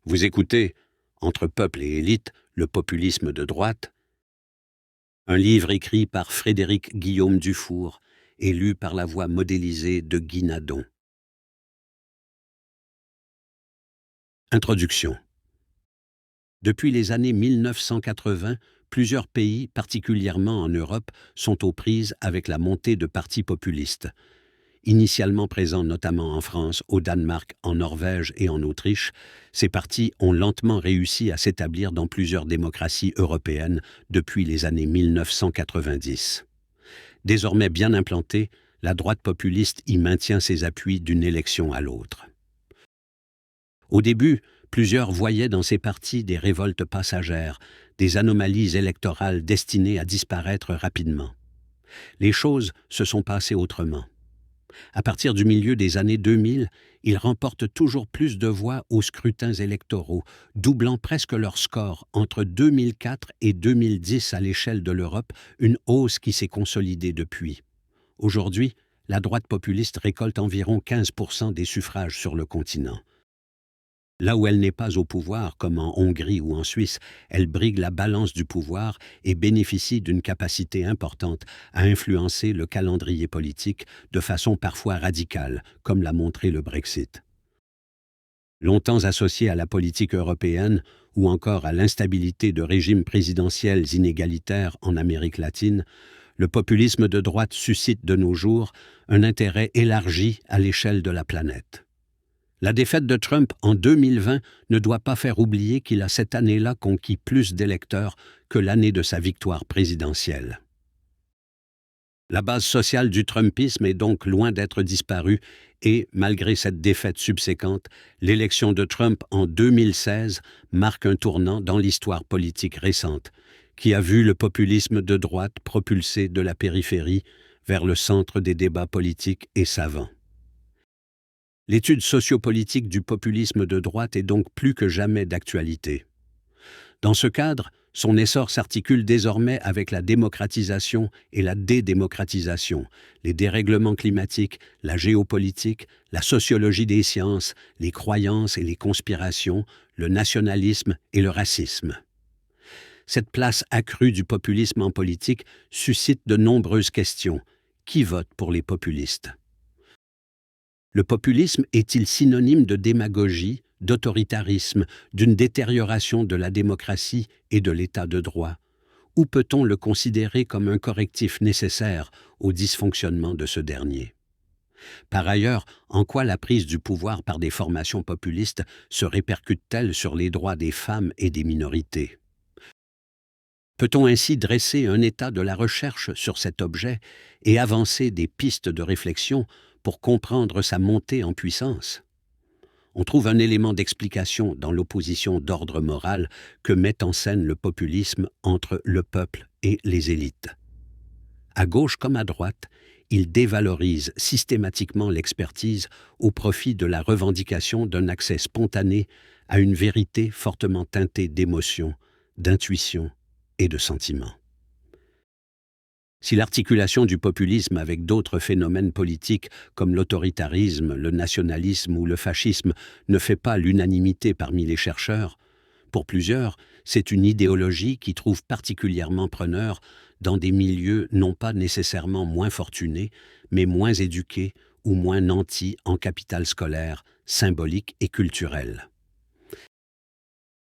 Vous écoutez, Entre peuple et élite, le populisme de droite, un livre écrit par Frédéric Guillaume Dufour et lu par la voix modélisée de Guy Nadon. Introduction. Depuis les années 1980, plusieurs pays, particulièrement en Europe, sont aux prises avec la montée de partis populistes. Initialement présents notamment en France, au Danemark, en Norvège et en Autriche, ces partis ont lentement réussi à s'établir dans plusieurs démocraties européennes depuis les années 1990. Désormais bien implantée, la droite populiste y maintient ses appuis d'une élection à l'autre. Au début, plusieurs voyaient dans ces partis des révoltes passagères, des anomalies électorales destinées à disparaître rapidement. Les choses se sont passées autrement. À partir du milieu des années 2000, ils remportent toujours plus de voix aux scrutins électoraux, doublant presque leur score entre 2004 et 2010 à l'échelle de l'Europe, une hausse qui s'est consolidée depuis. Aujourd'hui, la droite populiste récolte environ 15% des suffrages sur le continent. Là où elle n'est pas au pouvoir, comme en Hongrie ou en Suisse, elle brigue la balance du pouvoir et bénéficie d'une capacité importante à influencer le calendrier politique de façon parfois radicale, comme l'a montré le Brexit. Longtemps associé à la politique européenne ou encore à l'instabilité de régimes présidentiels inégalitaires en Amérique latine, le populisme de droite suscite de nos jours un intérêt élargi à l'échelle de la planète. La défaite de Trump en 2020 ne doit pas faire oublier qu'il a cette année-là conquis plus d'électeurs que l'année de sa victoire présidentielle. La base sociale du trumpisme est donc loin d'être disparue et, malgré cette défaite subséquente, l'élection de Trump en 2016 marque un tournant dans l'histoire politique récente, qui a vu le populisme de droite propulsé de la périphérie vers le centre des débats politiques et savants. L'étude sociopolitique du populisme de droite est donc plus que jamais d'actualité. Dans ce cadre, son essor s'articule désormais avec la démocratisation et la dédémocratisation, les dérèglements climatiques, la géopolitique, la sociologie des sciences, les croyances et les conspirations, le nationalisme et le racisme. Cette place accrue du populisme en politique suscite de nombreuses questions. Qui vote pour les populistes ? Le populisme est-il synonyme de démagogie, d'autoritarisme, d'une détérioration de la démocratie et de l'état de droit? Ou peut-on le considérer comme un correctif nécessaire au dysfonctionnement de ce dernier? Par ailleurs, en quoi la prise du pouvoir par des formations populistes se répercute-t-elle sur les droits des femmes et des minorités? Peut-on ainsi dresser un état de la recherche sur cet objet et avancer des pistes de réflexion pour comprendre sa montée en puissance? On trouve un élément d'explication dans l'opposition d'ordre moral que met en scène le populisme entre le peuple et les élites. À gauche comme à droite, il dévalorise systématiquement l'expertise au profit de la revendication d'un accès spontané à une vérité fortement teintée d'émotion, d'intuition et de sentiments. Si l'articulation du populisme avec d'autres phénomènes politiques comme l'autoritarisme, le nationalisme ou le fascisme ne fait pas l'unanimité parmi les chercheurs, pour plusieurs, c'est une idéologie qui trouve particulièrement preneur dans des milieux non pas nécessairement moins fortunés, mais moins éduqués ou moins nantis en capital scolaire, symbolique et culturel.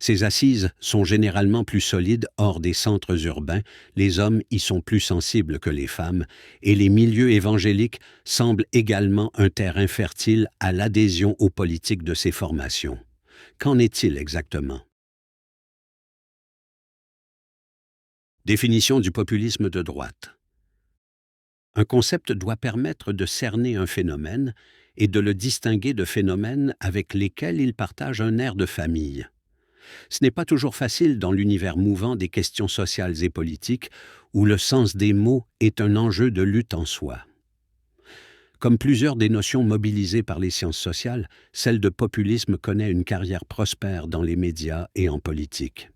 Ces assises sont généralement plus solides hors des centres urbains, les hommes y sont plus sensibles que les femmes, et les milieux évangéliques semblent également un terrain fertile à l'adhésion aux politiques de ces formations. Qu'en est-il exactement? Définition du populisme de droite. Un concept doit permettre de cerner un phénomène et de le distinguer de phénomènes avec lesquels il partage un air de famille. Ce n'est pas toujours facile dans l'univers mouvant des questions sociales et politiques, où le sens des mots est un enjeu de lutte en soi. Comme plusieurs des notions mobilisées par les sciences sociales, celle de populisme connaît une carrière prospère dans les médias et en politique.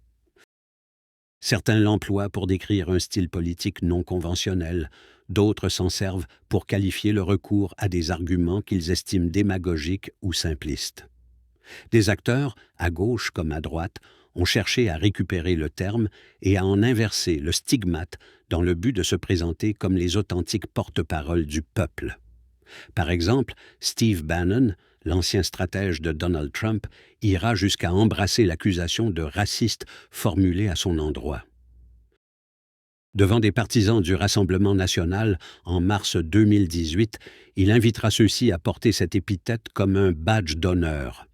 Certains l'emploient pour décrire un style politique non conventionnel, d'autres s'en servent pour qualifier le recours à des arguments qu'ils estiment démagogiques ou simplistes. Des acteurs, à gauche comme à droite, ont cherché à récupérer le terme et à en inverser le stigmate dans le but de se présenter comme les authentiques porte-parole du peuple. Par exemple, Steve Bannon, l'ancien stratège de Donald Trump, ira jusqu'à embrasser l'accusation de raciste formulée à son endroit. Devant des partisans du Rassemblement national en mars 2018, il invitera ceux-ci à porter cette épithète comme un badge d'honneur.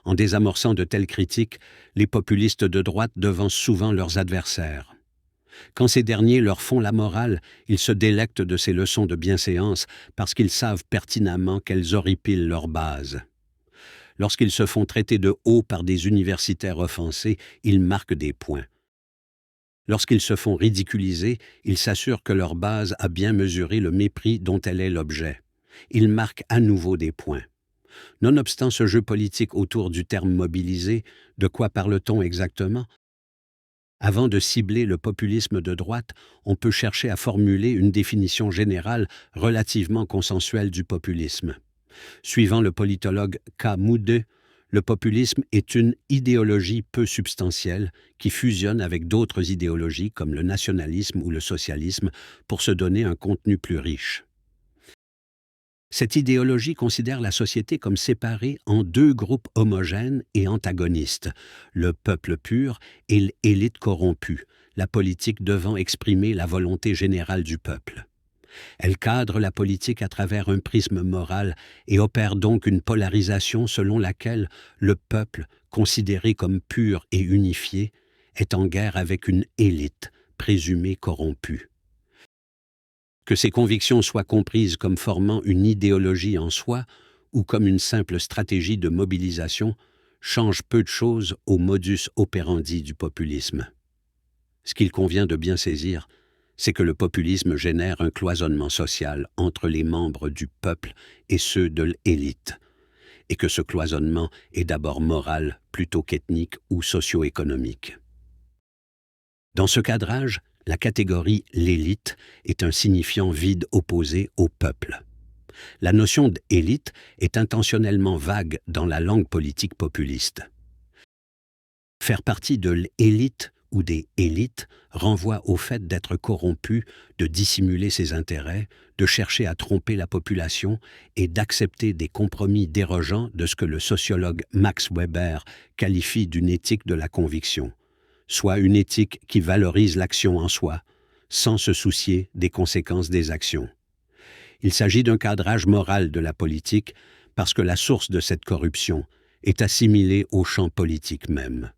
En désamorçant de telles critiques, les populistes de droite devancent souvent leurs adversaires. Quand ces derniers leur font la morale, ils se délectent de ces leçons de bienséance parce qu'ils savent pertinemment qu'elles horripilent leur base. Lorsqu'ils se font traiter de haut par des universitaires offensés, ils marquent des points. Lorsqu'ils se font ridiculiser, ils s'assurent que leur base a bien mesuré le mépris dont elle est l'objet. Ils marquent à nouveau des points. Nonobstant ce jeu politique autour du terme mobilisé, de quoi parle-t-on exactement? Avant de cibler le populisme de droite, on peut chercher à formuler une définition générale relativement consensuelle du populisme. Suivant le politologue K. Moudé, le populisme est une idéologie peu substantielle qui fusionne avec d'autres idéologies comme le nationalisme ou le socialisme pour se donner un contenu plus riche. Cette idéologie considère la société comme séparée en deux groupes homogènes et antagonistes, le peuple pur et l'élite corrompue, la politique devant exprimer la volonté générale du peuple. Elle cadre la politique à travers un prisme moral et opère donc une polarisation selon laquelle le peuple, considéré comme pur et unifié, est en guerre avec une élite présumée corrompue. Que ces convictions soient comprises comme formant une idéologie en soi ou comme une simple stratégie de mobilisation change peu de choses au modus operandi du populisme. Ce qu'il convient de bien saisir, c'est que le populisme génère un cloisonnement social entre les membres du peuple et ceux de l'élite, et que ce cloisonnement est d'abord moral plutôt qu'ethnique ou socio-économique. Dans ce cadrage, la catégorie « l'élite » est un signifiant vide opposé au peuple. La notion d'élite est intentionnellement vague dans la langue politique populiste. Faire partie de l'élite ou des élites renvoie au fait d'être corrompu, de dissimuler ses intérêts, de chercher à tromper la population et d'accepter des compromis dérogeants de ce que le sociologue Max Weber qualifie d'une éthique de la conviction, soit une éthique qui valorise l'action en soi, sans se soucier des conséquences des actions. Il s'agit d'un cadrage moral de la politique parce que la source de cette corruption est assimilée au champ politique même.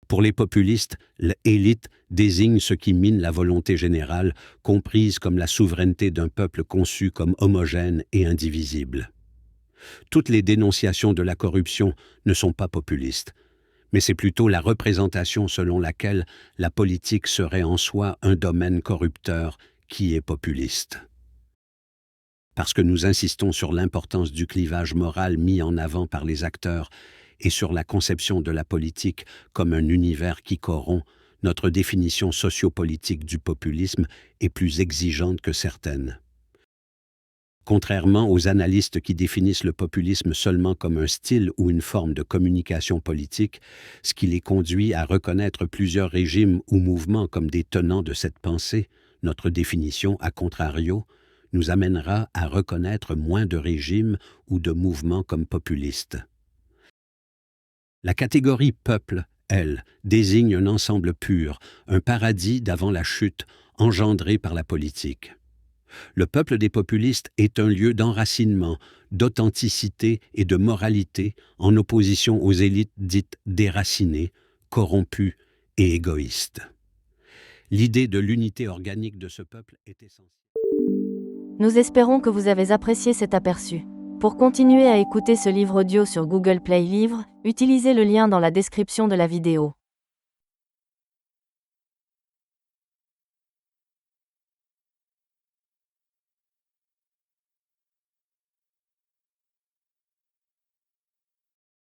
Pour les populistes, l'élite désigne ce qui mine la volonté générale, comprise comme la souveraineté d'un peuple conçu comme homogène et indivisible. Toutes les dénonciations de la corruption ne sont pas populistes, mais c'est plutôt la représentation selon laquelle la politique serait en soi un domaine corrupteur qui est populiste. Parce que nous insistons sur l'importance du clivage moral mis en avant par les acteurs et sur la conception de la politique comme un univers qui corrompt, notre définition sociopolitique du populisme est plus exigeante que certaines. Contrairement aux analystes qui définissent le populisme seulement comme un style ou une forme de communication politique, ce qui les conduit à reconnaître plusieurs régimes ou mouvements comme des tenants de cette pensée, notre définition, à contrario, nous amènera à reconnaître moins de régimes ou de mouvements comme populistes. La catégorie peuple, elle, désigne un ensemble pur, un paradis d'avant la chute, engendré par la politique. Le peuple des populistes est un lieu d'enracinement, d'authenticité et de moralité en opposition aux élites dites déracinées, corrompues et égoïstes. L'idée de l'unité organique de ce peuple est essentielle. Nous espérons que vous avez apprécié cet aperçu. Pour continuer à écouter ce livre audio sur Google Play Livres, utilisez le lien dans la description de la vidéo.